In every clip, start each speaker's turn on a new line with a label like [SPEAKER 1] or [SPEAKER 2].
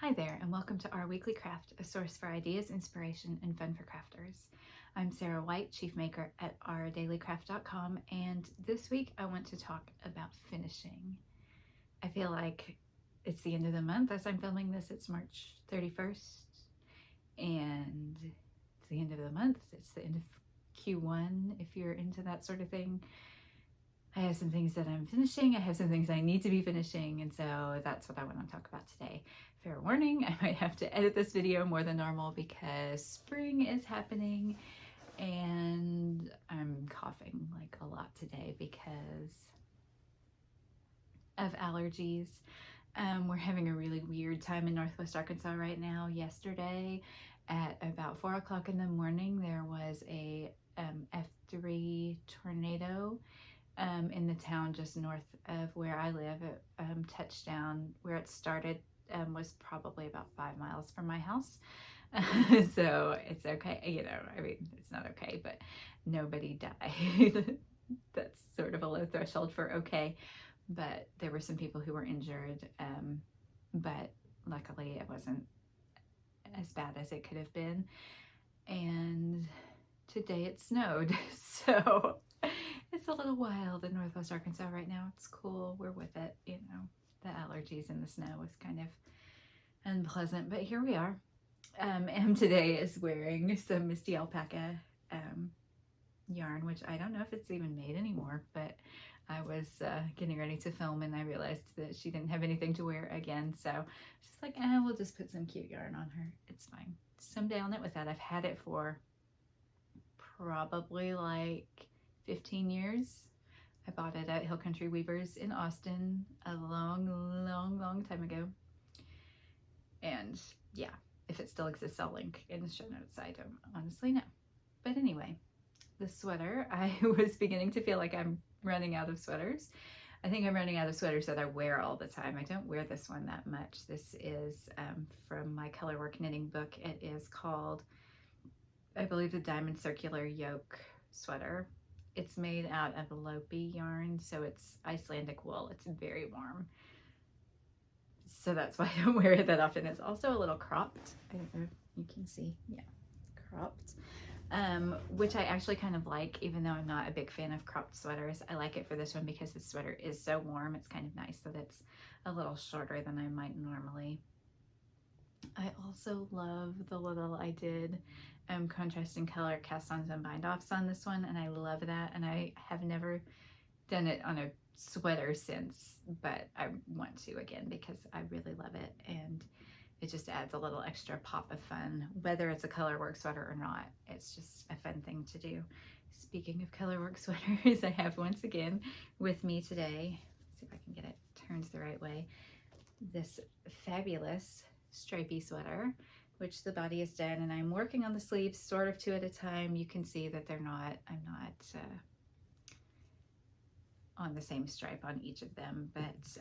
[SPEAKER 1] Hi there, and welcome to Our Weekly Craft, a source for ideas, inspiration, and fun for crafters. I'm Sarah White, Chief Maker at OurDailyCraft.com, and this week I want to talk about finishing. I feel like it's the end of the month as I'm filming this. It's March 31st, and it's the end of the month. It's the end of Q1, if you're into that sort of thing. I have some things that I'm finishing. I have some things I need to be finishing, and so that's what I want to talk about today. Fair warning, I might have to edit this video more than normal because spring is happening and I'm coughing like a lot today because of allergies. We're having a really weird time in Northwest Arkansas right now. Yesterday at about 4 o'clock in the morning, there was a F3 tornado in the town just north of where I live. It touched down where it started was probably about 5 miles from my house. So it's okay, I mean, it's not okay, but nobody died. That's sort of a low threshold for okay, but there were some people who were injured, but luckily it wasn't as bad as it could have been. And today it snowed, so it's a little wild in Northwest Arkansas right now. It's cool, we're with it, the allergies and the snow is kind of unpleasant, but here we are. Em today is wearing some Misty Alpaca yarn, which I don't know if it's even made anymore, but I was getting ready to film and I realized that she didn't have anything to wear again, so she's like, we'll just put some cute yarn on her. It's fine. Someday I'll knit with that. I've had it for probably like 15 years. I bought it at Hill Country Weavers in Austin a long time ago. And yeah, if it still exists, I'll link in the show notes. I don't honestly know. But anyway, the sweater, I was beginning to feel like I'm running out of sweaters. I think I'm running out of sweaters that I wear all the time. I don't wear this one that much. This is from my Colorwork knitting book. It is called, I believe, the Diamond Circular Yoke sweater. It's made out of Lopi yarn, so it's Icelandic wool. It's very warm. So that's why I don't wear it that often. It's also a little cropped. I don't know if you can see. Yeah, cropped. Which I actually kind of like, even though I'm not a big fan of cropped sweaters. I like it for this one because the sweater is so warm. It's kind of nice that it's a little shorter than I might normally. I also love the little, I did contrasting color cast-ons and bind-offs on this one, and I love that. And I have never done it on a sweater since, but I want to again because I really love it, and it just adds a little extra pop of fun, whether it's a Colorwork sweater or not. It's just a fun thing to do. Speaking of Colorwork sweaters, I have once again with me today, let's see if I can get it turned the right way, this fabulous stripy sweater, which the body is done, and I'm working on the sleeves sort of two at a time. You can see that I'm not on the same stripe on each of them, but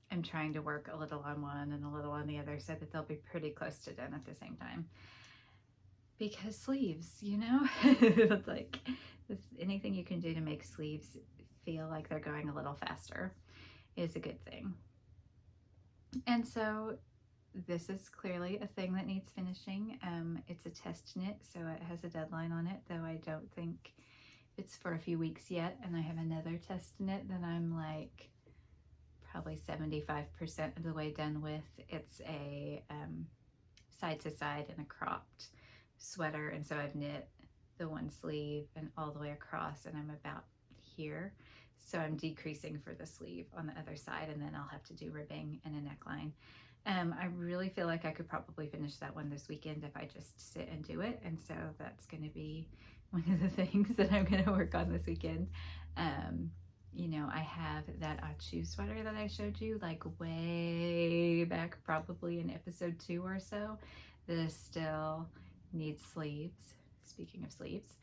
[SPEAKER 1] I'm trying to work a little on one and a little on the other so that they'll be pretty close to done at the same time. Because sleeves, like anything you can do to make sleeves feel like they're going a little faster is a good thing. And so this is clearly a thing that needs finishing. It's a test knit, so it has a deadline on it, though I don't think it's for a few weeks yet. And I have another test knit that I'm like probably 75% of the way done with. It's a side to side and a cropped sweater, and so I've knit the one sleeve and all the way across, and I'm about here. So I'm decreasing for the sleeve on the other side, and then I'll have to do ribbing and a neckline. I really feel like I could probably finish that one this weekend if I just sit and do it, and so that's going to be one of the things that I'm going to work on this weekend. I have that Achu sweater that I showed you like way back, probably in episode 2 or so, that still needs sleeves. Speaking of sleeves,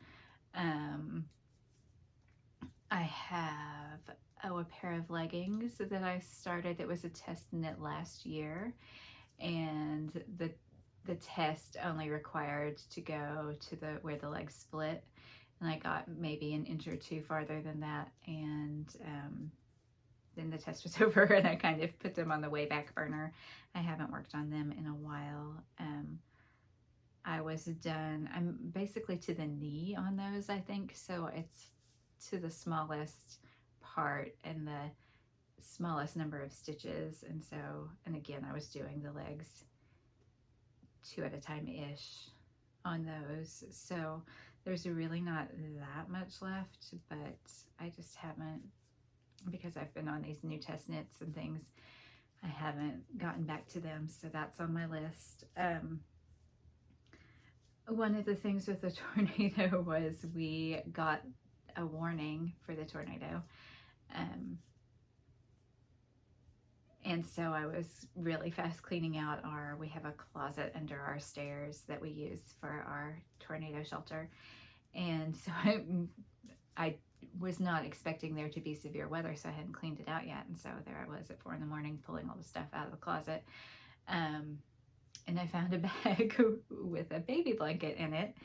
[SPEAKER 1] I have a pair of leggings that I started. It was a test knit last year, and the test only required to go to where the legs split, and I got maybe an inch or two farther than that, and then the test was over and I kind of put them on the way back burner. I haven't worked on them in a while. I was done, I'm basically to the knee on those, I think. So it's to the smallest part and the smallest number of stitches. And so, and again, I was doing the legs 2 at a time-ish on those. So there's really not that much left, but I just haven't, because I've been on these new test knits and things, I haven't gotten back to them. So that's on my list. One of the things with the tornado was we got a warning for the tornado. And so I was really fast cleaning out we have a closet under our stairs that we use for our tornado shelter. And so I was not expecting there to be severe weather, so I hadn't cleaned it out yet. And so there I was at 4 a.m. pulling all the stuff out of the closet. And I found a bag with a baby blanket in it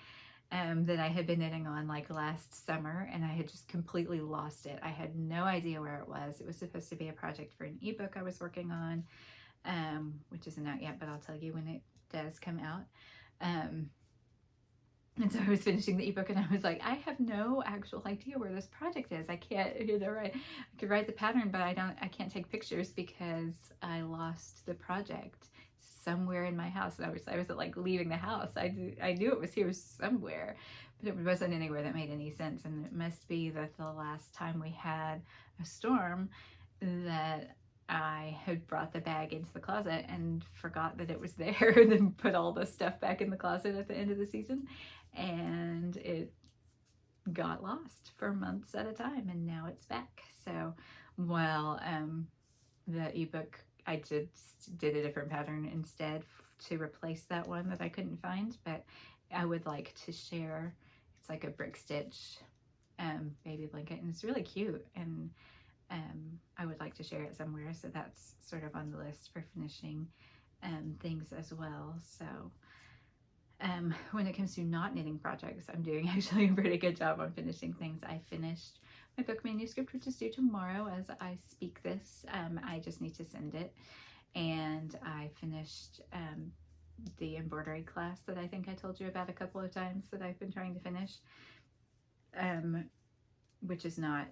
[SPEAKER 1] that I had been knitting on like last summer, and I had just completely lost it. I had no idea where it was. It was supposed to be a project for an ebook I was working on, which isn't out yet, but I'll tell you when it does come out. And so I was finishing the ebook and I was like, I have no actual idea where this project is. I can't, I could write the pattern, but I can't take pictures because I lost the project somewhere in my house. And I was like leaving the house. I knew it was here somewhere, but it wasn't anywhere that made any sense. And it must be that the last time we had a storm that I had brought the bag into the closet and forgot that it was there, and then put all the stuff back in the closet at the end of the season, and it got lost for months at a time, and now it's back. So while the ebook, I just did a different pattern instead to replace that one that I couldn't find, but I would like to share. It's like a brick stitch baby blanket, and it's really cute, and I would like to share it somewhere. So that's sort of on the list for finishing things as well. So when it comes to not knitting projects, I'm doing actually a pretty good job on finishing things. I finished my book manuscript, which is due tomorrow as I speak this. I just need to send it. And I finished the embroidery class that I think I told you about a couple of times that I've been trying to finish, which is not,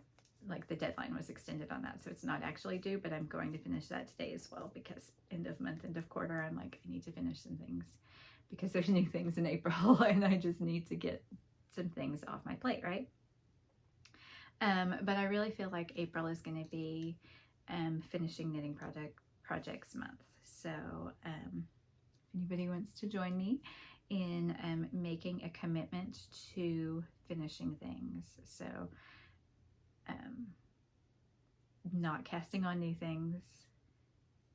[SPEAKER 1] like, the deadline was extended on that, so it's not actually due, but I'm going to finish that today as well, because end of month, end of quarter, I'm like, I need to finish some things because there's new things in April and I just need to get some things off my plate, right? But I really feel like April is going to be finishing knitting projects month. So if anybody wants to join me in making a commitment to finishing things, so not casting on new things,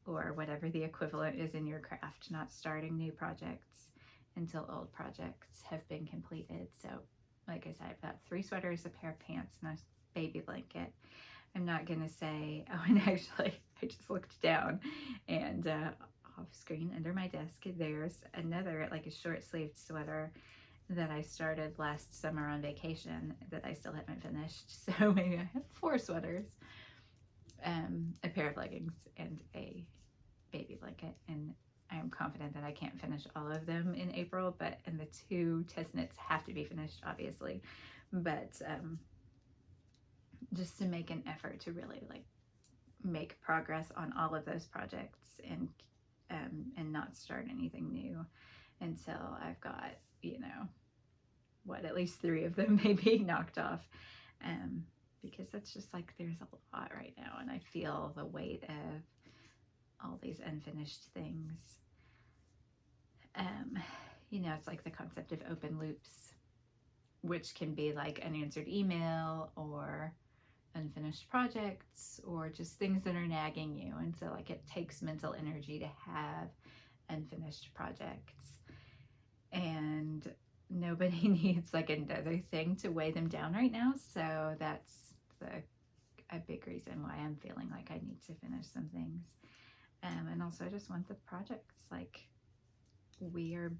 [SPEAKER 1] or whatever the equivalent is in your craft, not starting new projects until old projects have been completed. So like I said, I've got 3 sweaters, a pair of pants, and a baby blanket. I'm not gonna say, oh, and actually I just looked down, and off screen under my desk there's another, like, a short sleeved sweater that I started last summer on vacation that I still haven't finished. So maybe I have 4 sweaters, a pair of leggings, and a baby blanket. And I am confident that I can't finish all of them in April, and the 2 test knits have to be finished, obviously. But just to make an effort to really, like, make progress on all of those projects, and not start anything new until I've got, at least 3 of them maybe knocked off, because that's just, like, there's a lot right now, and I feel the weight of all these unfinished things. It's like the concept of open loops, which can be like unanswered email or unfinished projects or just things that are nagging you. And so, like, it takes mental energy to have unfinished projects, and nobody needs, like, another thing to weigh them down right now. So that's a big reason why I'm feeling like I need to finish some things. And also I just want the projects, like, we are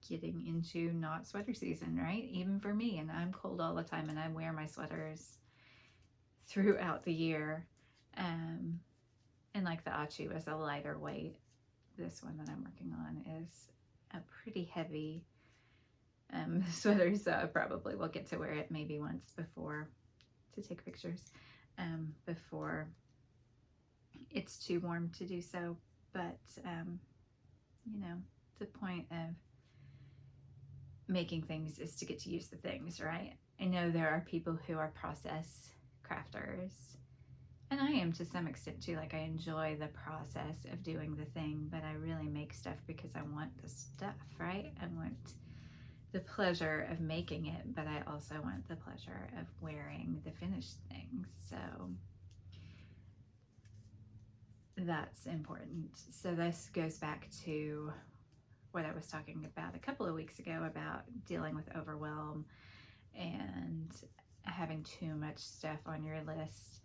[SPEAKER 1] getting into not sweater season, right? Even for me, and I'm cold all the time, and I wear my sweaters throughout the year. And like the Achi was a lighter weight. This one that I'm working on is a pretty heavy sweater, so I probably will get to wear it maybe once before to take pictures before it's too warm to do so. But you know, the point of making things is to get to use the things, right? I know there are people who are process crafters, and I am to some extent too. Like, I enjoy the process of doing the thing, but I really make stuff because I want the stuff, right? I want the pleasure of making it, but I also want the pleasure of wearing the finished things. So that's important. So this goes back to what I was talking about a couple of weeks ago about dealing with overwhelm and having too much stuff on your list,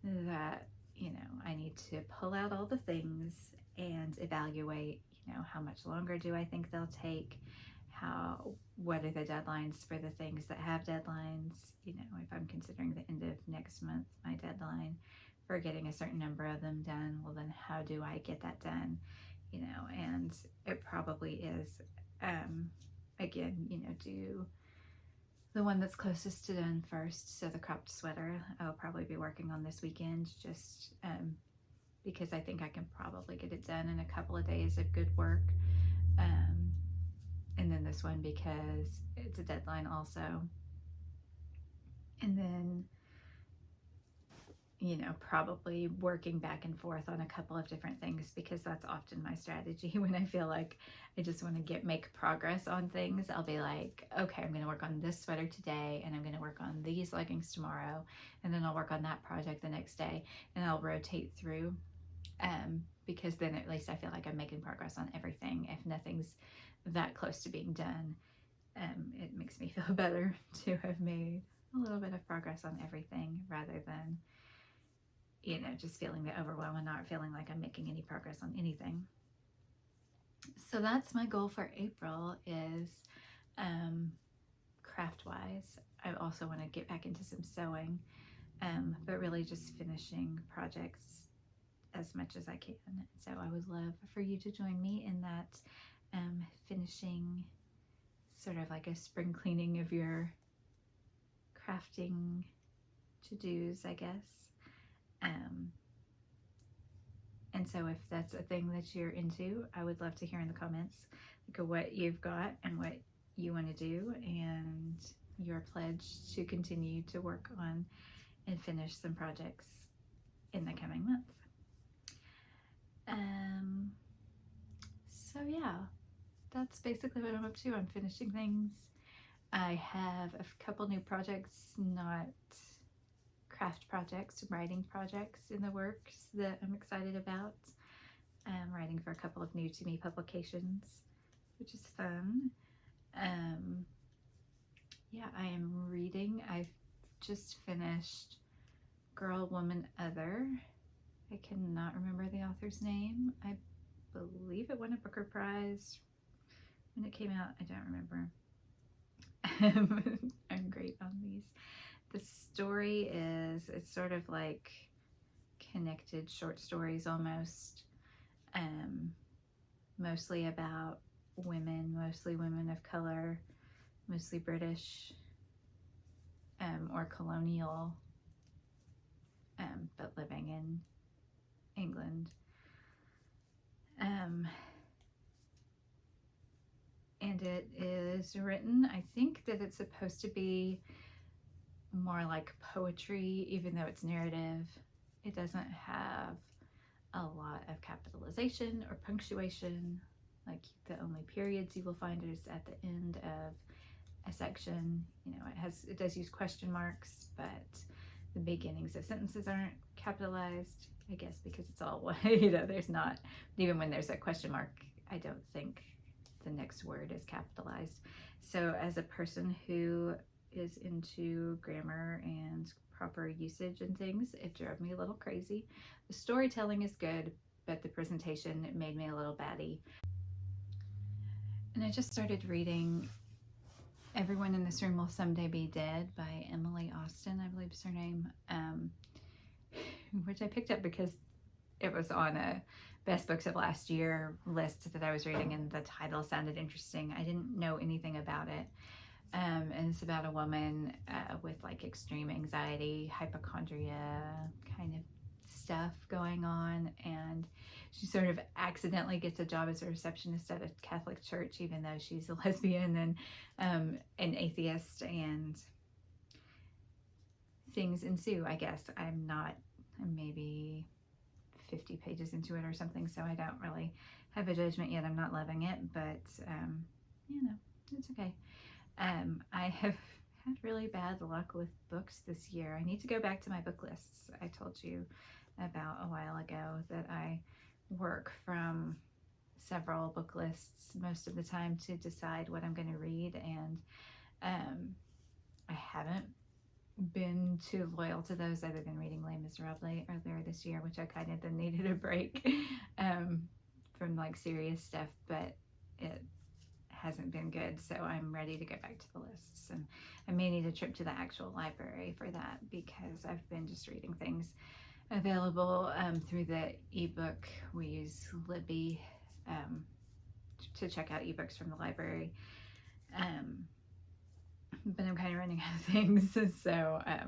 [SPEAKER 1] that, you know, I need to pull out all the things and evaluate, you know, how much longer do I think they'll take? What are the deadlines for the things that have deadlines? You know, if I'm considering the end of next month my deadline for getting a certain number of them done, well, then how do I get that done? You know, and it probably is, again, you know, do the one that's closest to done first. So the cropped sweater I'll probably be working on this weekend, just because I think I can probably get it done in a couple of days of good work. And then this one because it's a deadline also. And then, you know, probably working back and forth on a couple of different things, because that's often my strategy when I feel like I just want to make progress on things. I'll be like, okay, I'm going to work on this sweater today, and I'm going to work on these leggings tomorrow, and then I'll work on that project the next day, and I'll rotate through, because then at least I feel like I'm making progress on everything. If nothing's that close to being done, it makes me feel better to have made a little bit of progress on everything, rather than, you know, just feeling the overwhelm and not feeling like I'm making any progress on anything. So that's my goal for April, is craft wise. I also want to get back into some sewing, but really just finishing projects as much as I can. So I would love for you to join me in that, finishing, sort of like a spring cleaning of your crafting to-dos, I guess. And so if that's a thing that you're into, I would love to hear in the comments like what you've got and what you want to do, and your pledge to continue to work on and finish some projects in the coming month. So yeah, that's basically what I'm up to. I'm finishing things. I have a couple new projects, not craft projects, writing projects in the works that I'm excited about. I'm writing for a couple of new to me publications, which is fun. Yeah, I am reading. I've just finished Girl, Woman, Other. I cannot remember the author's name. I believe it won a Booker Prize when it came out. I don't remember. I'm great on these. The story is, it's sort of like connected short stories almost, mostly about women, mostly women of color, mostly British, or colonial, but living in England. And it is written, I think that it's supposed to be more like poetry, even though it's narrative. It doesn't have a lot of capitalization or punctuation. Like, the only periods you will find is at the end of a section. You know, it does use question marks, but the beginnings of sentences aren't capitalized, I guess because it's all one. You know, there's not, even when there's a question mark, I don't think the next word is capitalized. So as a person who is into grammar and proper usage and things, it drove me a little crazy. The storytelling is good, but the presentation made me a little batty. And I just started reading Everyone in This Room Will Someday Be Dead by Emily Austen, I believe is her name, which I picked up because it was on a best books of last year list that I was reading, and the title sounded interesting. I didn't know anything about it. And it's about a woman with like extreme anxiety, hypochondria kind of stuff going on, and she sort of accidentally gets a job as a receptionist at a Catholic church, even though she's a lesbian and an atheist, and things ensue, I guess. I'm maybe 50 pages into it or something, so I don't really have a judgment yet. I'm not loving it, but it's okay. I have had really bad luck with books this year. I need to go back to my book lists. I told you about a while ago that I work from several book lists most of the time to decide what I'm going to read, and I haven't been too loyal to those other than reading Les Miserables earlier this year, which I kind of needed a break from like serious stuff, but it hasn't been good, so I'm ready to go back to the lists, and I may need a trip to the actual library for that because I've been just reading things available through the ebook. We use Libby to check out ebooks from the library, but I'm kind of running out of things, so I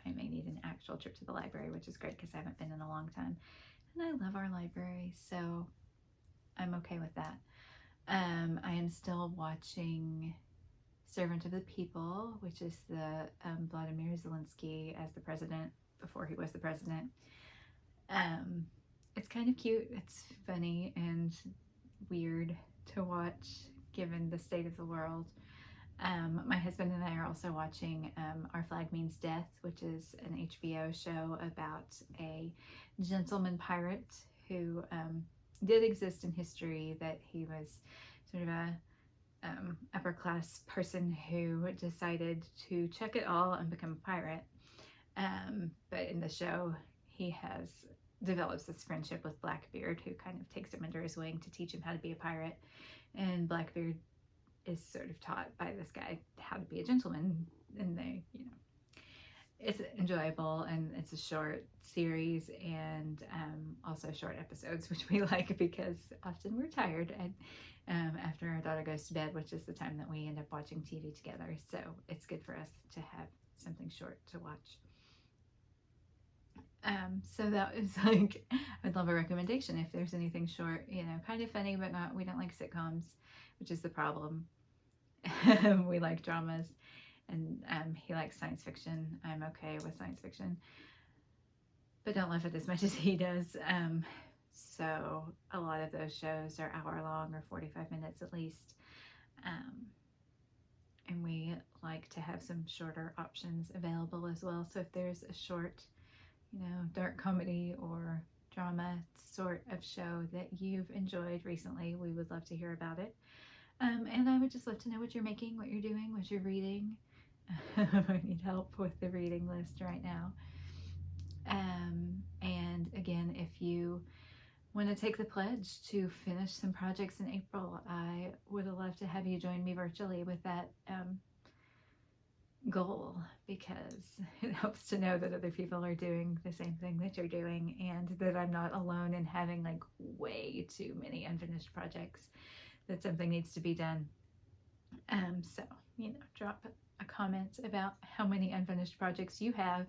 [SPEAKER 1] may need an actual trip to the library, which is great because I haven't been in a long time, and I love our library, so I'm okay with that. I am still watching Servant of the People, which is the Vladimir Zelensky as the president before he was the president. It's kind of cute. It's funny and weird to watch given the state of the world. My husband and I are also watching Our Flag Means Death, which is an HBO show about a gentleman pirate who did exist in history, that he was sort of a upper class person who decided to chuck it all and become a pirate. But in the show, he develops this friendship with Blackbeard, who kind of takes him under his wing to teach him how to be a pirate. And Blackbeard is sort of taught by this guy how to be a gentleman, and it's enjoyable, and it's a short series, and also short episodes, which we like because often we're tired and after our daughter goes to bed, which is the time that we end up watching TV together. So it's good for us to have something short to watch. So that is like, I'd love a recommendation if there's anything short, kind of funny, but we don't like sitcoms, which is the problem. We like dramas, and he likes science fiction. I'm okay with science fiction, but don't love it as much as he does. So a lot of those shows are hour long or 45 minutes at least. And we like to have some shorter options available as well. So if there's a short, dark comedy or drama sort of show that you've enjoyed recently, we would love to hear about it. And I would just love to know what you're making, what you're doing, what you're reading. I need help with the reading list right now. And again, if you want to take the pledge to finish some projects in April, I would love to have you join me virtually with that goal, because it helps to know that other people are doing the same thing that you're doing, and that I'm not alone in having like way too many unfinished projects, that something needs to be done. So drop a comment about how many unfinished projects you have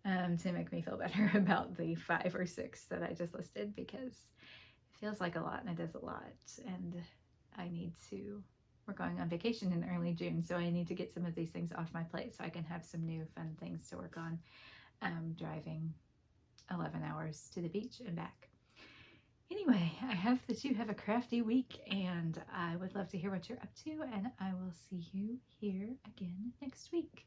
[SPEAKER 1] to make me feel better about the 5 or 6 that I just listed, because it feels like a lot and it is a lot, and we're going on vacation in early June, so I need to get some of these things off my plate so I can have some new fun things to work on, driving 11 hours to the beach and back. Anyway, I hope that you have a crafty week, and I would love to hear what you're up to, and I will see you here again next week.